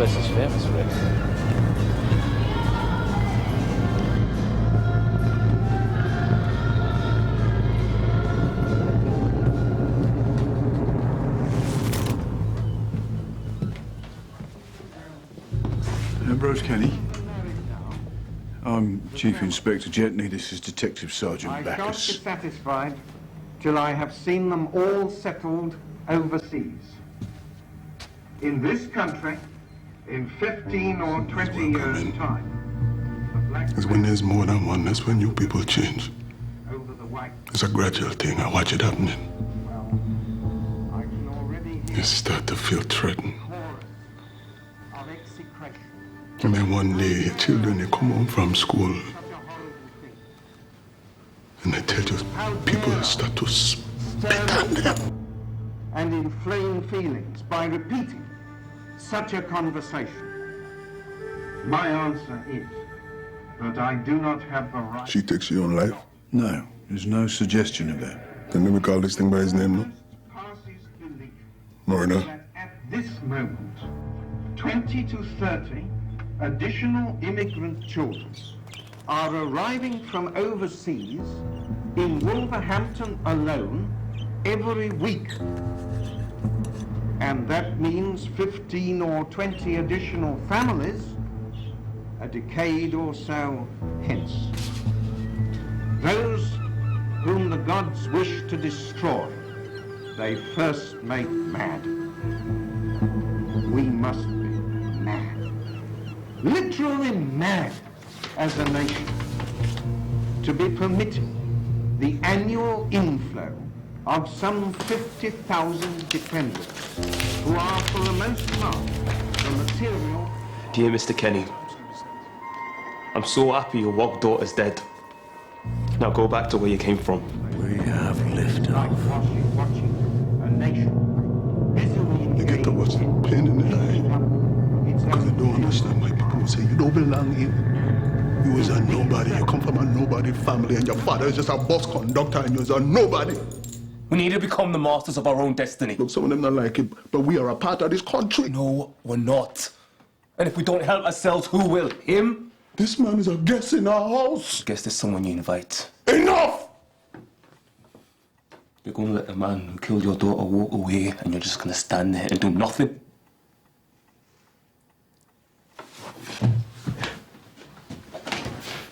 This place is famous for it. Ambrose Kenny. I'm Chief Inspector Gentney. This is Detective Sergeant Backus. I shan't be satisfied till I have seen them all settled overseas. In this country, in 15 or 20 years' time. Because when there's more than one, that's when you people change. It's a gradual thing. I watch it happening. You start to feel threatened. And then one day, your children, they come home from school. And they tell you, people start to spit on them. And inflame feelings by repeating such a conversation. My answer is that I do not have the right... She takes her own life? No, there's no suggestion of that. Then let me call this thing by his name, no? Murder. At this moment, 20 to 30 additional immigrant children are arriving from overseas in Wolverhampton alone every week. And that means 15 or 20 additional families a decade or so hence. Those whom the gods wish to destroy, they first make mad. We must be mad, literally mad as a nation, to be permitting the annual inflow of some 50,000 dependents who are, for the most part, the material... Dear Mr. Kenny, I'm so happy your wog daughter's dead. Now go back to where you came from. We have liftoff. Like watching a nation busily You get to watch the pain in the eye. Because I don't understand why people say you don't belong here. You was a nobody. You come from a nobody family and your father is just a bus conductor and you're a nobody. We need to become the masters of our own destiny. Look, some of them not like it, but we are a part of this country. No, we're not. And if we don't help ourselves, who will? Him? This man is a guest in our house. I guess there's someone you invite. Enough! You're going to let the man who killed your daughter walk away and you're just going to stand there and do nothing?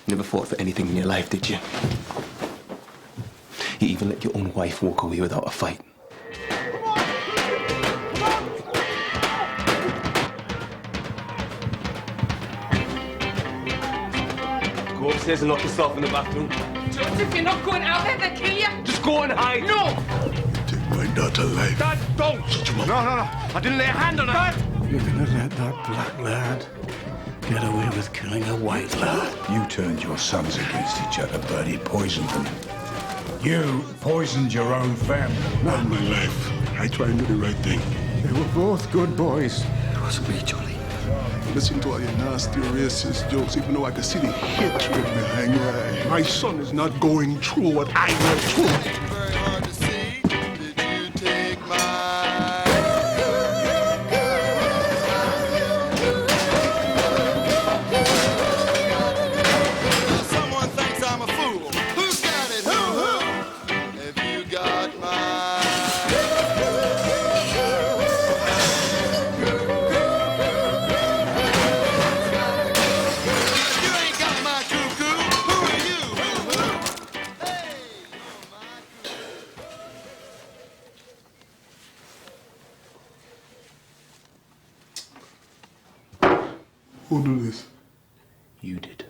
Never fought for anything in your life, did you? You even let your own wife walk away without a fight. Go upstairs and lock yourself in the bathroom. Joseph, you're not going out there, they'll kill you. Just go and hide. No! Take my daughter alive. Dad, don't! Shut your mouth. No. I didn't lay a hand on her. Dad! You're gonna let that black lad get away with killing a white lad? You turned your sons against each other, Bertie. Poisoned them. You poisoned your own family. Not in my life. I try and do the right thing. They were both good boys. It wasn't me, Johnny. Listen to all your nasty racist jokes, even though I can see the hatred behind your eye. My son is not going through what I went through. Very hard to see. Did you take my... Someone thinks I'm a fool. Who's got it? Who? Have you got my... You ain't got my cuckoo. Who are you? Hey, oh my... Who do this? You did.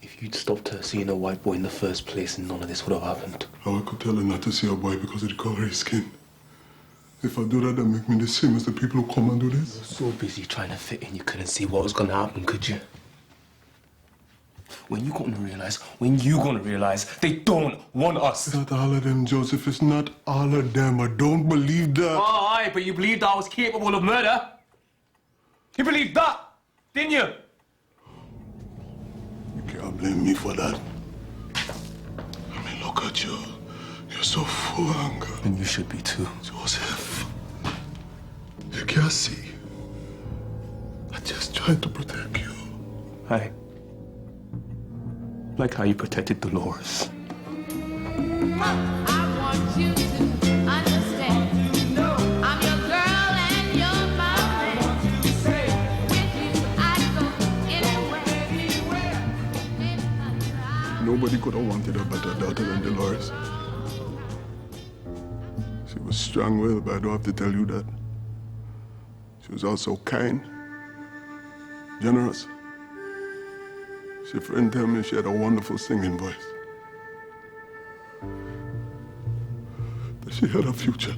If you'd stopped her seeing a white boy in the first place, none of this would have happened. How I could tell her not to see a boy because of the color of his skin. If I do that, that make me the same as the people who come and do this. You were so busy trying to fit in, you couldn't see what was gonna happen, could you? When you gonna realize they don't want us? It's not all of them, Joseph. It's not all of them. I don't believe that. Oh, aye, but you believed I was capable of murder. You believed that, didn't you? You can't blame me for that. I mean, look at you. You're so full of anger. And you should be too. Joseph, you can't see. I just tried to protect you. Aye. Like how you protected Dolores. I want you to understand. I'm your girl and you're my man. With you, I'd go anywhere. Nobody could have wanted a better daughter than Dolores. She was strong-willed, but I don't have to tell you that. She was also kind, generous. She friend told me she had a wonderful singing voice. That she had a future.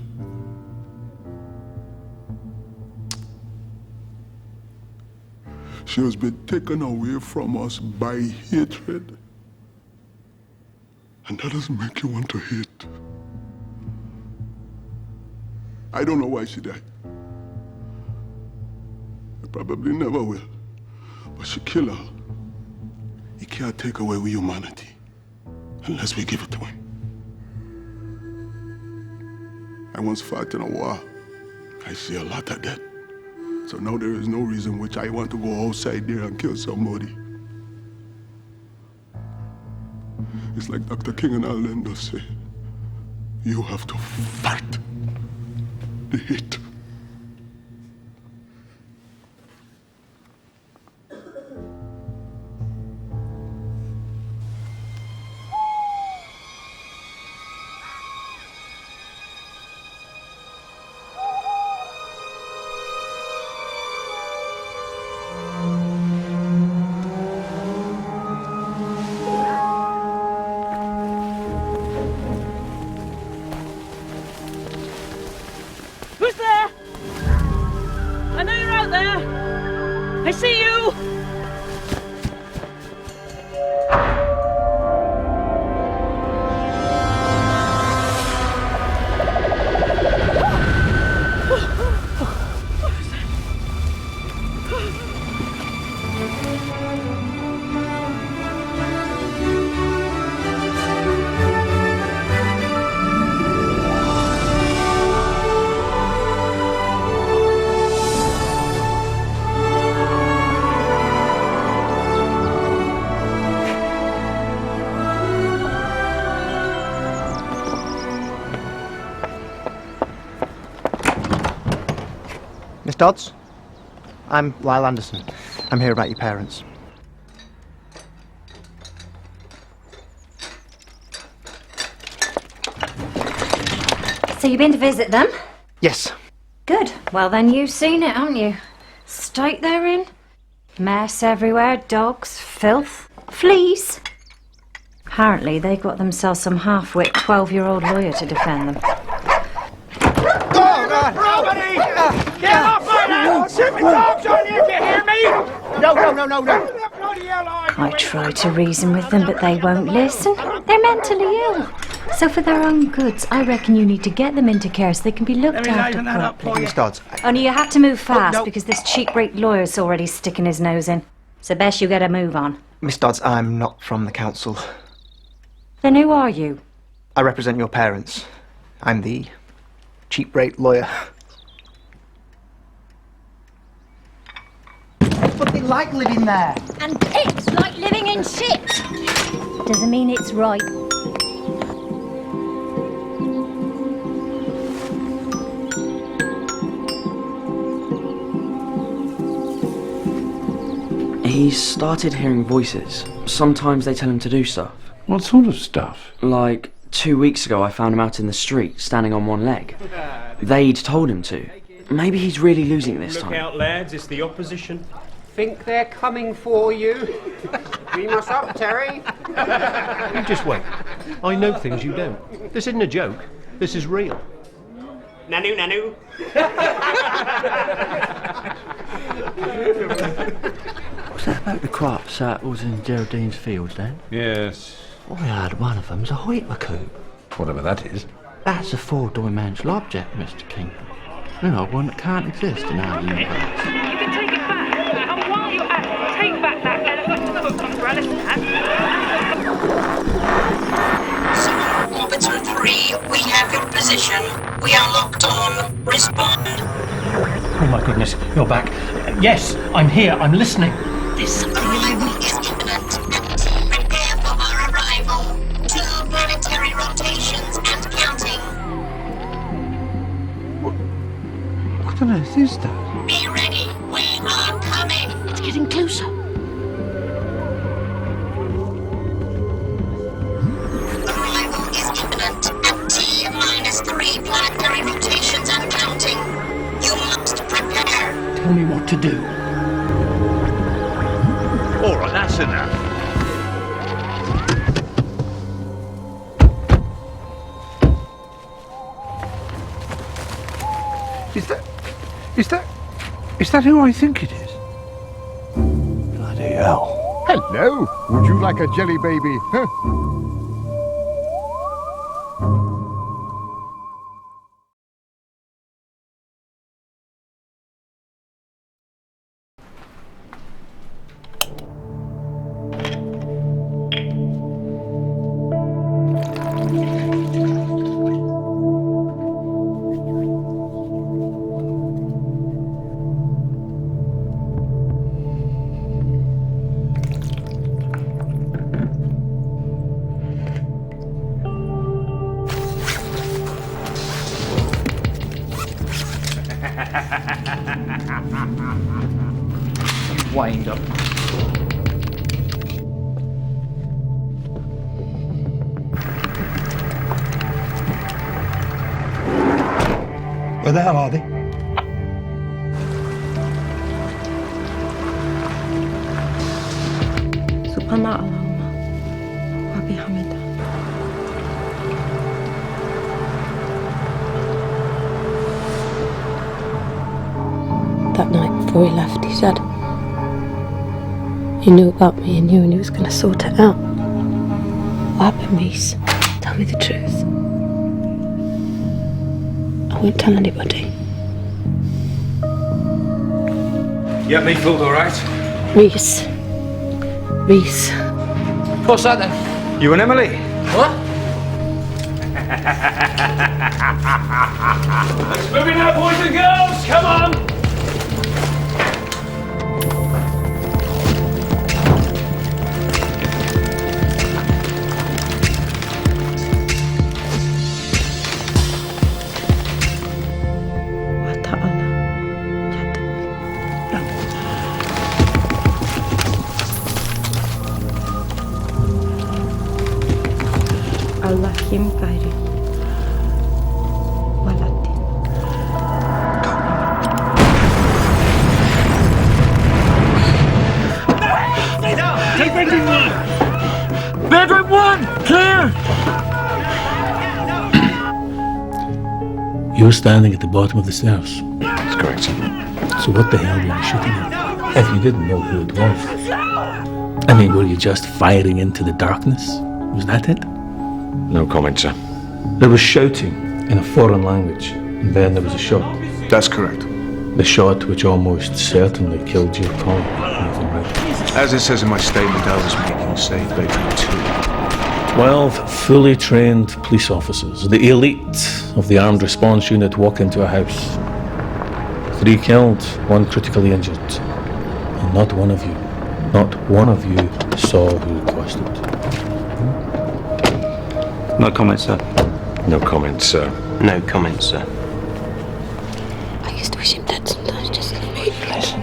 She has been taken away from us by hatred. And that doesn't make you want to hate. I don't know why she died. I probably never will. But she killed her. He can't take away with humanity unless we give it to him. I once fought in a war. I see a lot of that. So now there is no reason which I want to go outside there and kill somebody. It's like Dr. King and all them just say, you have to fight the hate. Who's there? I know you're out there. I see you. Miss Dodds, I'm Lyle Anderson. I'm here about your parents. So you've been to visit them? Yes. Good. Well then you've seen it, haven't you? State they're in. Mess everywhere, dogs, filth, fleas. Apparently they got themselves some half-wit 12-year-old lawyer to defend them. Robbery! Get off my land! Shoot me dogs on you, can you hear me? No. I try to reason with them, but they won't listen. They're mentally ill. So for their own goods, I reckon you need to get them into care so they can be looked after properly. Miss Dodds, Only you have to move fast because this cheap rate lawyer's already sticking his nose in. So best you get a move on. Miss Dodds, I'm not from the council. Then who are you? I represent your parents. I'm the cheap rate lawyer. That's what they like living there. And it's like living in shit. Doesn't mean it's right. He's started hearing voices. Sometimes they tell him to do stuff. What sort of stuff? Like 2 weeks ago I found him out in the street, standing on one leg. They'd told him to. Maybe he's really losing it this time. Look out, lads, it's the opposition. Think they're coming for you? Beam us up, Terry. You just wait. I know things you don't. This isn't a joke. This is real. Nanu, nanu. What's that about the crops that was in Geraldine's fields, Dan? Yes. I heard one of them's a whippercoop. Whatever that is. That's a four-dimensional object, Mr. King. You know, one that can't exist in our universe. You can take it back, and while you're at it, take back that elephant foot umbrella stand. Orbiter 3, we have your position. We are locked on. Respond. Oh my goodness, you're back. Yes, I'm here, I'm listening. This arrival is imminent. Prepare for our arrival. 2 planetary rotations and counting. What on earth is that? Be ready. We are coming. It's getting closer. Arrival is imminent. At T-3 planetary rotations and counting. You must prepare. Tell me what to do. All right, that's enough. Is that who I think it is? Bloody hell. Hello. Would you like a jelly baby? Huh? Wind up. Where the hell are they? Subhanallah, wa bihamdihi. That night before he left, he said he knew about me and you and he was going to sort it out. What happened, Reese? Tell me the truth. I won't tell anybody. You have me fooled, all right? Reese. Reese. What's that then? You and Emily? What? Let's move it now, boys and girls, come on! Allah kim gayri walati. Take bedroom 1! Bedroom 1! Clear! You're standing at the bottom of the stairs. That's correct. So what the hell were you shooting at? If you didn't know who it was. I mean, were you just firing into the darkness? Was that it? No comment, sir. There was shouting in a foreign language, and then there was a shot. That's correct. The shot which almost certainly killed your colleague. Anything right? As it says in my statement, I was making safe bedroom 2. 12 fully trained police officers, the elite of the armed response unit, walk into a house. 3 killed, 1 critically injured. And not one of you saw who caused it. No comment, sir. No comment, sir. No comment, sir. I used to wish him dead sometimes, just for me. Listen.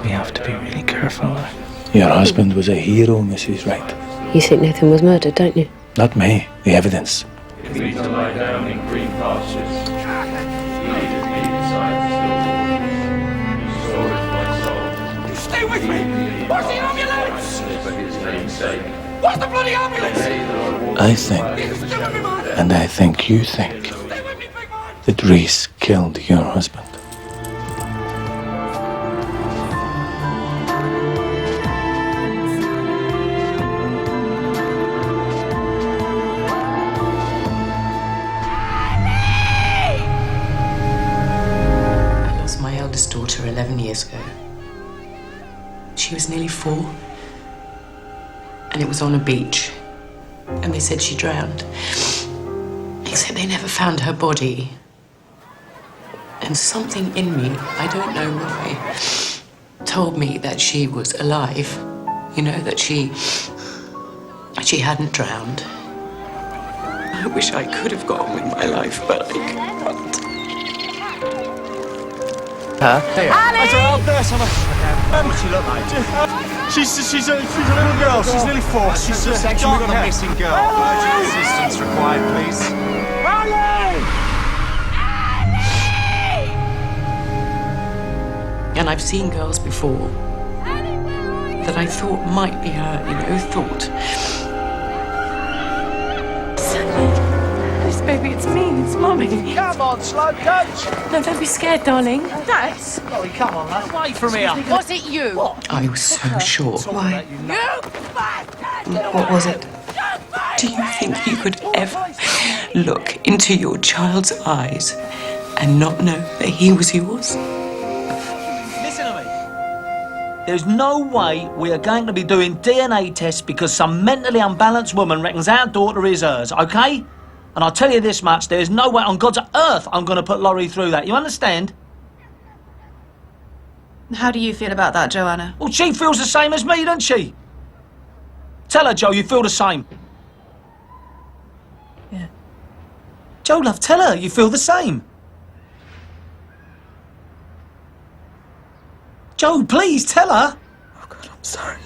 We have to be really careful. Your husband was a hero, Mrs. Wright. You think Nathan was murdered, don't you? Not me, the evidence. Me to lie down in green pastures. He leadeth me beside still waters. He restoreth my soul. You stay with me! Where's the ambulance? For his name's sake. Where's the bloody ambulance? I think, and I think you think, that Reese killed your husband. I lost my eldest daughter 11 years ago. She was nearly 4. And it was on a beach. And they said she drowned. Except they never found her body. And something in me, I don't know why, told me that she was alive. You know, that she hadn't drowned. I wish I could have gone with my life, but I can't. Alice! Out there, son of what's she look like? She's a little girl. She's nearly 4. She's a section. We've got a missing girl. Urgent assistance required, please. And I've seen girls before that I thought might be her, you know, thought. This baby, it's me, it's Mummy. Come on, slow coach. No, don't be scared, darling. Dad. Chloe, come on, lad. Away from here. Was it you? I was so sure. Why? You! What was it? Do you think you could ever look into your child's eyes and not know that he was yours? Listen to me. There's no way we are going to be doing DNA tests because some mentally unbalanced woman reckons our daughter is hers, okay? And I'll tell you this much, there's no way on God's earth I'm going to put Laurie through that. You understand? How do you feel about that, Joanna? Well, she feels the same as me, doesn't she? Tell her, Joe, you feel the same. Yeah. Joe, love, tell her you feel the same. Joe, please, tell her. Oh, God, I'm sorry.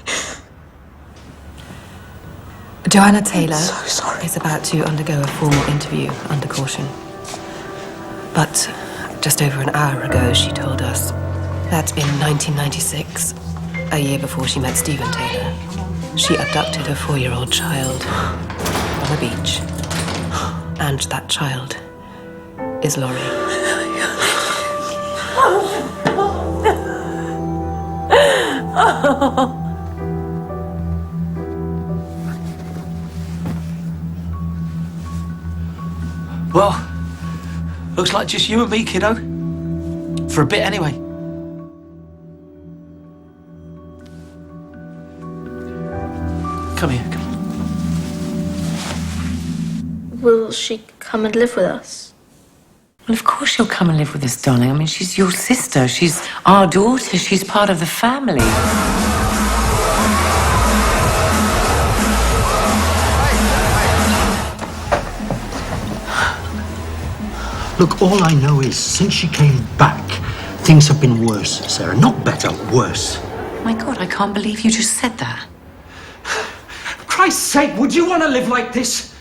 Joanna Taylor is about to undergo a formal interview under caution. But just over an hour ago, she told us that in 1996, a year before she met Stephen Taylor, she abducted a 4-year-old child on a beach. And that child is Laurie. Well, looks like just you and me, kiddo. For a bit, anyway. Come here, come on. Will she come and live with us? Well, of course she'll come and live with us, darling. I mean, she's your sister. She's our daughter. She's part of the family. Look, all I know is, since she came back, things have been worse, Sarah. Not better, worse. My God, I can't believe you just said that. For Christ's sake, would you want to live like this?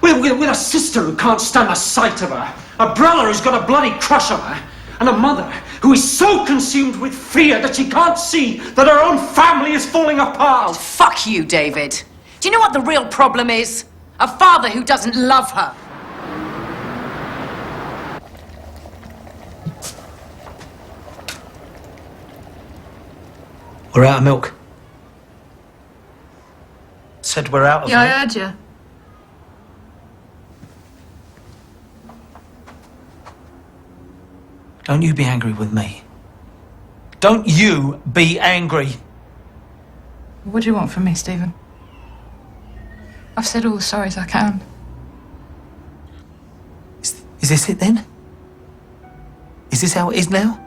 With a sister who can't stand the sight of her, a brother who's got a bloody crush on her, and a mother who is so consumed with fear that she can't see that her own family is falling apart. Oh, fuck you, David. Do you know what the real problem is? A father who doesn't love her. We're out of milk. Said we're out of Yeah, I milk. heard you. Don't you be angry with me. Don't you be angry. What do you want from me, Stephen? I've said all the sorries I can. Is this it then? Is this how it is now?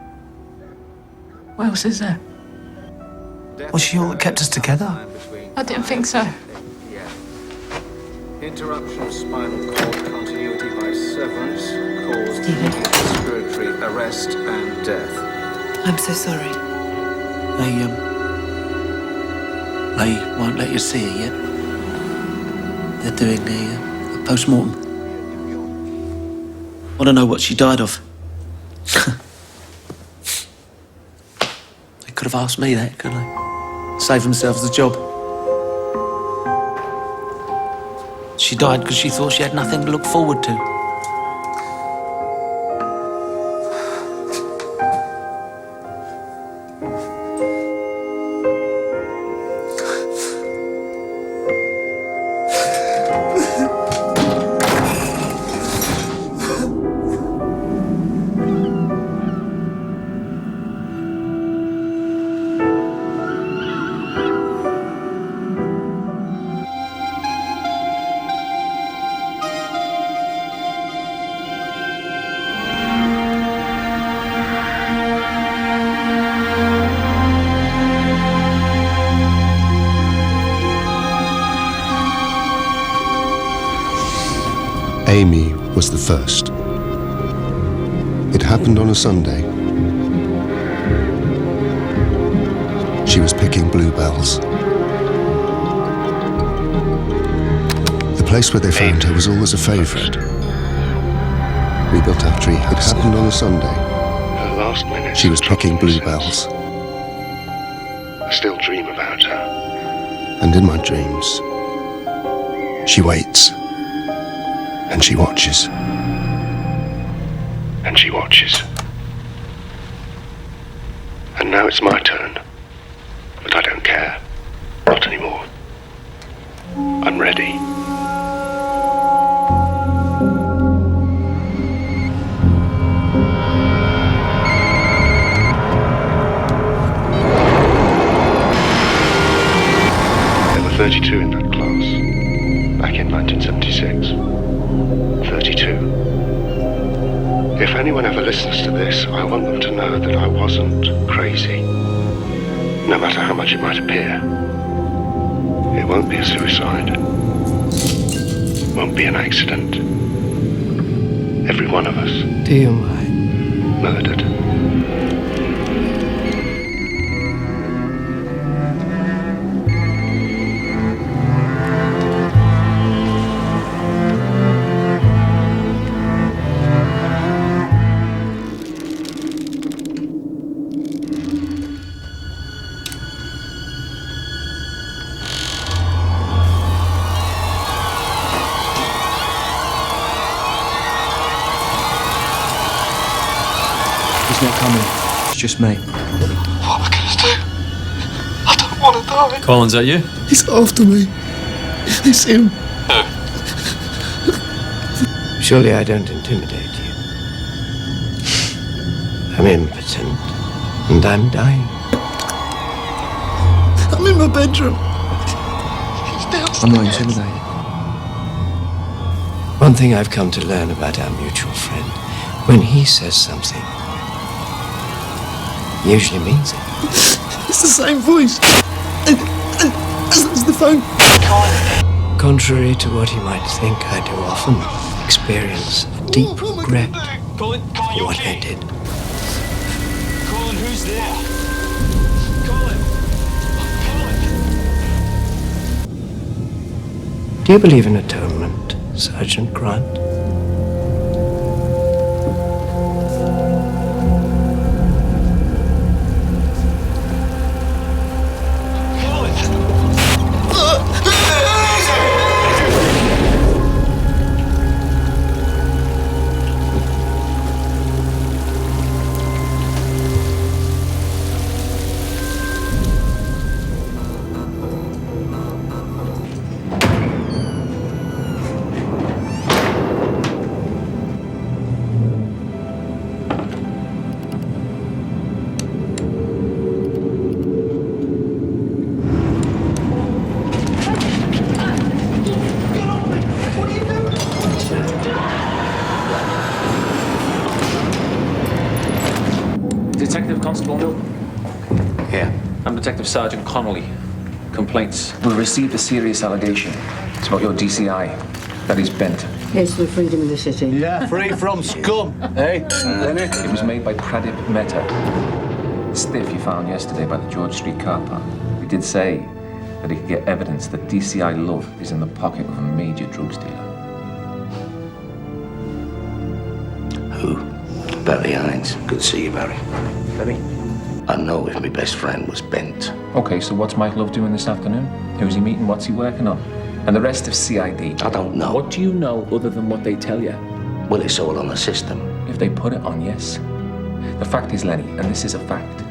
What else is there? Was she all that kept us together? I didn't think so. Interruption of spinal cord continuity by severance caused respiratory arrest and death. I'm so sorry. They won't let you see her yet. They're doing a post-mortem. Want to know what she died of? They could have asked me that, couldn't they? Save themselves the job. She died because she thought she had nothing to look forward to. Amy was the first. It happened on a Sunday. She was picking bluebells. The place where they found her was always a favourite. We built our tree house. It happened on a Sunday. Her last minute. She was picking bluebells. I still dream about her. And in my dreams, she waits. And she watches. And she watches. And now it's my turn. But I don't care. Not anymore. I'm ready. There were 32 in that class. Back in 1976. 32. If anyone ever listens to this, I want them to know that I wasn't crazy. No matter how much it might appear. It won't be a suicide. Won't be an accident. Every one of us. Do you mind? Murdered. He's not coming. It's just me. What am I gonna do? I don't want to die. Colin, is that you? He's after me. It's him. Surely I don't intimidate you. I'm impotent, and I'm dying. I'm in my bedroom. He's I'm not intimidated. One thing I've come to learn about our mutual friend, when he says something, he usually means it. It's the same voice. As the phone. Contrary to what he might think, I do often experience deep regret for what I did. Colin, who's there? Do you believe in atonement, Sergeant Grant? Detective Constable? Yeah. I'm Detective Sergeant Connolly. Complaints. We received a serious allegation. It's about your DCI. That he's bent. It's the freedom of the city. Yeah, free from scum, eh? It was made by Pradip Mehta. Stiff you found yesterday by the George Street car park. We did say that he could get evidence that DCI Love is in the pocket of a major drugs dealer. Who? Barry Hines. Good to see you, Barry. Benny? I know if my best friend was bent. Okay, so what's Mike Love doing this afternoon? Who's he meeting? What's he working on? And the rest of CID? I don't know. What do you know other than what they tell you? Well, it's all on the system. If they put it on, yes. The fact is, Lenny, and this is a fact,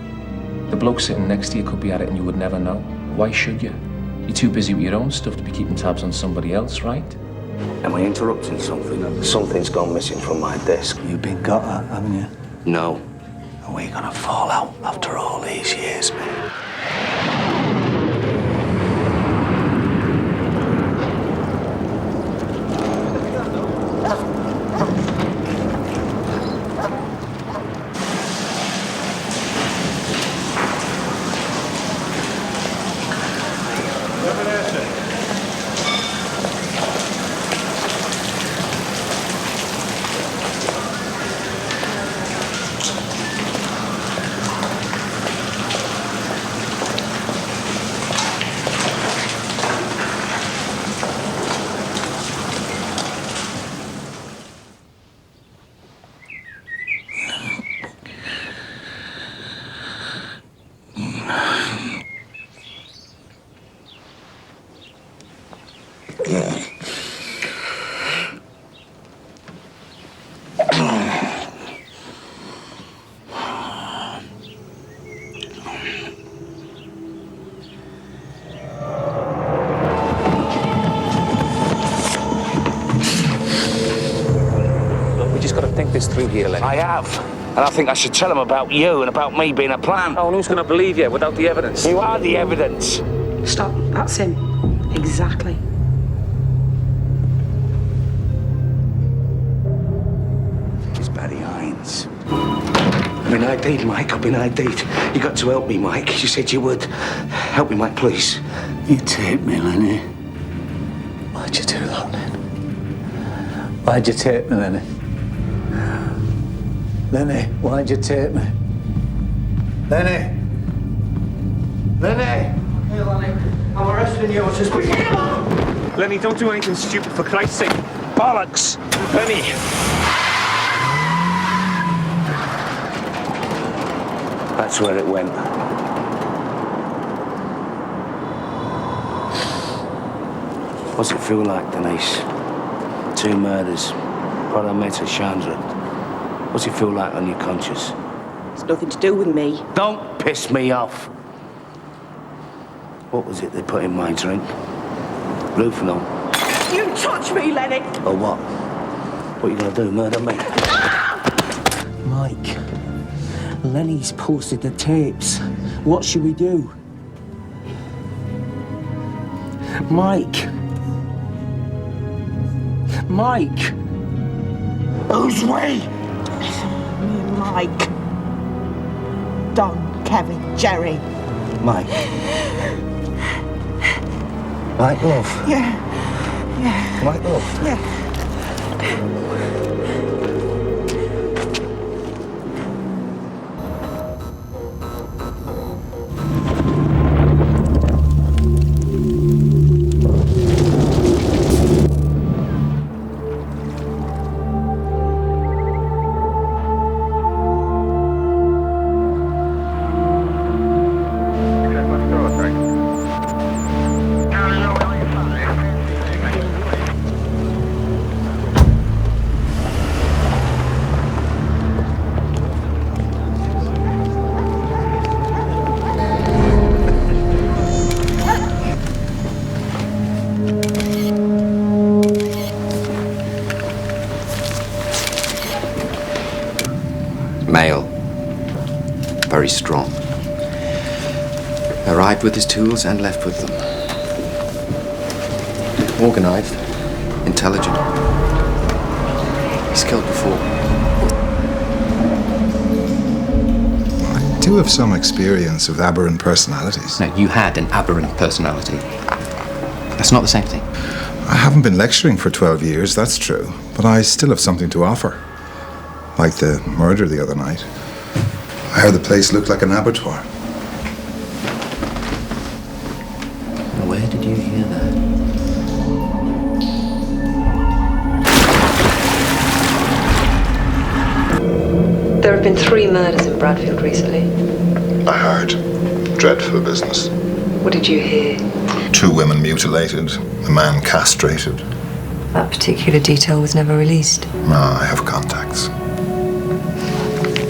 the bloke sitting next to you could be at it and you would never know. Why should you? You're too busy with your own stuff to be keeping tabs on somebody else, right? Am I interrupting something? Something's gone missing from my desk. You've been got at, haven't you? No. Are we gonna fall out after all these years, man? This through here, Lenny. I have. And I think I should tell him about you and about me being a plan. Oh, and who's going to believe you without the evidence? You are the evidence. Stop. That's him. Exactly. It's Barry Hines. I've been ID'd, Mike. I've been ID'd. You got to help me, Mike. You said you would. Help me, Mike, please. You take me, Lenny. Why'd you do that, Len? Why'd you take me, Lenny? Lenny, why'd you take me? Lenny! Lenny! Hey, Lenny, I'm arresting you. It's just... Lenny, don't do anything stupid, for Christ's sake. Bollocks! Lenny! That's where it went. What's it feel like, Denise? 2 murders. What I met at Chandra. What's it feel like on your conscience? It's nothing to do with me. Don't piss me off. What was it they put in my drink? Roofenol. You touch me, Lenny! Or what? What are you gonna do, murder me? Mike, Lenny's posted the tapes. What should we do? Mike. Mike. Who's we? Me and Mike. Don, Kevin, Jerry. Mike. Mike Love? Yeah. Mike Love? Yeah. Male. Very strong. Arrived with his tools and left with them. Organized. Intelligent. He's killed before. I do have some experience with aberrant personalities. No, you had an aberrant personality. That's not the same thing. I haven't been lecturing for 12 years, that's true. But I still have something to offer. Like the murder the other night. I heard the place looked like an abattoir. anything other. There have been 3 murders in Bradfield recently. I heard. Dreadful business. What did you hear? 2 women mutilated, a man castrated. That particular detail was never released. I have contacts.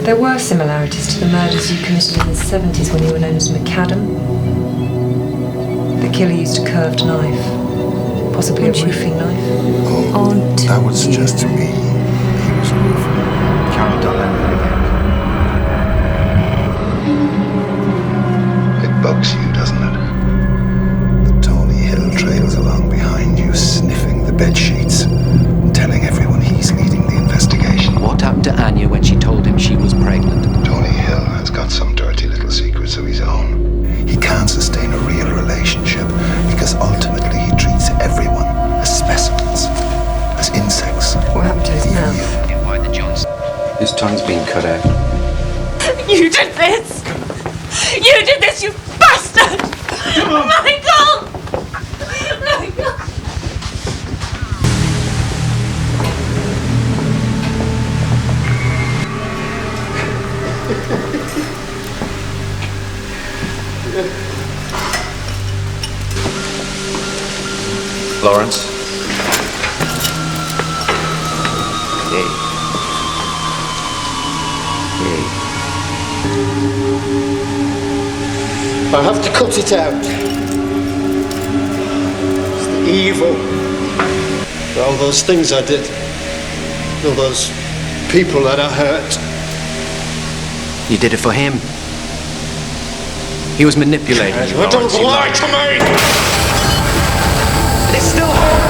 There were similarities to the murders you committed in the 70s when you were known as McAdam. The killer used a curved knife, possibly a roofing knife. Oh, that would suggest to me he was a roofer. Carol done that again. It bugs you, doesn't it? The Tony Hill trails along behind you, sniffing the bed sheets, and telling everyone he's leading the investigation. What happened to Anya when she told him she was pregnant? Tony Hill has got some dirty little secrets of his own. He can't sustain a real relationship because ultimately he treats everyone as specimens, as insects. What happened to his mouth? His tongue's been cut out. You did this! You did this, you bastard! Michael! Michael! Lawrence? Hey. I have to cut it out. It's the evil. All those things I did. All those people that I hurt. You did it for him. He was manipulating you, Lawrence. Don't lie to me! There's still hope,